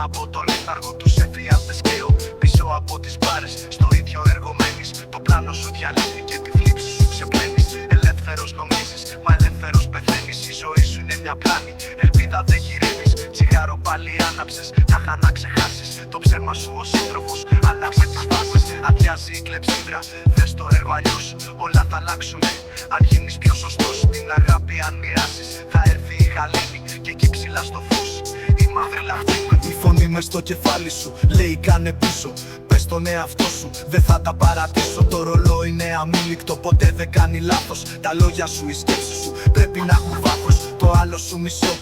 από το λίθαργο τους εφιάλτες κλαίω. Πίσω από τις μπάρες, στο ίδιο έργο μένεις. Το πλάνο σου διαλύει και τη θλίψη σου ξεπλένεις. Ελεύθερος νομίζεις, μα ελεύθερος πεθαίνεις. Η ζωή σου είναι μια πλάνη, ελπίδα δεν γυρεύεις. Τσιγάρο πάλι άναψες, τάχα να ξεχάσεις. Το ψέμα σου ο σύντροφος, άλλαξε τις βάσεις. Αδειάζει η κλεψίδρα, δες το έργο αλλιώς. Όλα θα αλλάξουνε, αν γίνεις πιο σωστός. Την αγάπη αν μοιράσεις, θα έρθει η γαλήνη. Και εκεί ψηλά στο φως, η μαύρη λαχτή. Η φωνή μες στο κεφάλι σου, λέει κάνε πίσω. Πες στον εαυτό σου, δεν θα τα παρατήσω. Το ρολόι είναι αμήλικτο, ποτέ δεν κάνει λάθος. Τα λόγια σου, η σκέψη σου, πρέπει να έχουν βάθος. Το άλλο σου μισό,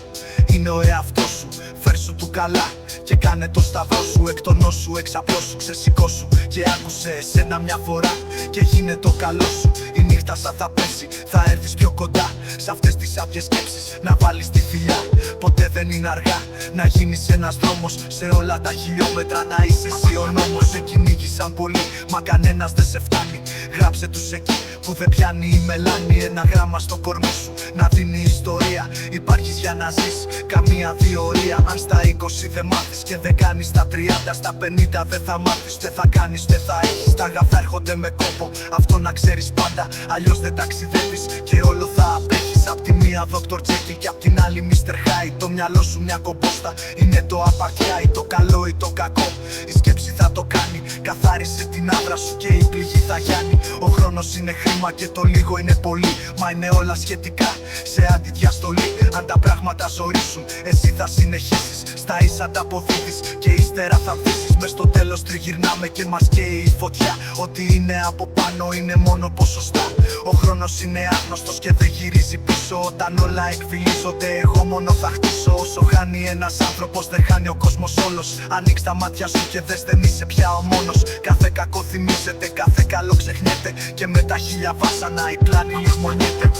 είναι ο εαυτός σου. Φέρσου του καλά και κάνε το σταυρό σου. Εκ των νόσου, εξαπλώσου, ξεσηκώσου. Και άκουσε εσένα μια φορά και γίνε το καλό σου. Η νύχτα σαν θα πέσει, θα έρθεις πιο κοντά. Σ' αυτές τις άπιες σκέψεις να βάλεις τη θηλιά. Ποτέ δεν είναι αργά να γίνεις ένας δρόμος. Σε όλα τα χιλιόμετρα να είσαι εσύ ο νόμος. Σε κυνήγησαν πολύ, μα κανένας δεν σε φτάνει. Γράψε τους εκεί που δεν πιάνει η μελάνη. Ένα γράμμα στο κορμί σου να δίνει ιστορία. Υπάρχεις για να ζεις, καμία διορία. Αν στα 20 δεν μάθεις και δεν κάνεις τα 30, στα 50 δεν θα μάθεις, δεν θα κάνεις, δεν θα έχεις. Τα αγαθά έρχονται με κόπο, αυτό να ξέρεις πάντα. Αλλιώς δεν ταξιδεύεις και όλο θα απέχεις. Απ' τη μία Dr. Jekyll και απ' την άλλη Mr. Hyde. Το μυαλό σου μια κομπόστα, είναι το απαρτιάι. Το καλό ή το κακό, η σκέψη θα το κάνει. Καθάρισε την άβρα σου και η πληγή θα γιάνει. Ο χρόνος είναι χρήμα και το λίγο είναι πολύ. Μα είναι όλα σχετικά, σε αντιδιαστολή. Αν τα πράγματα ζορίσουν, εσύ θα συνεχίσεις. Στα ίσα ανταποδίδεις και ύστερα θα βήσεις. Μες στο τέλος τριγυρνάμε και μας καίει η φωτιά. Ό,τι είναι από πάνω είναι μόνο ποσοστά. Ο χρόνος είναι άγνωστος και δεν γυρίζει πίσω. Όταν όλα εκφυλίζονται, εγώ μόνο θα χτίσω. Όσο χάνει ένας άνθρωπος, δεν χάνει ο κόσμος όλος. Ανοίξ τα μάτια σου και δες, δεν είσαι πια ο μόνος. Κάθε κακό θυμίζεται, κάθε καλό ξεχνιέται. Και με τα χίλια βάσανα η πλάνη λησμονιέται.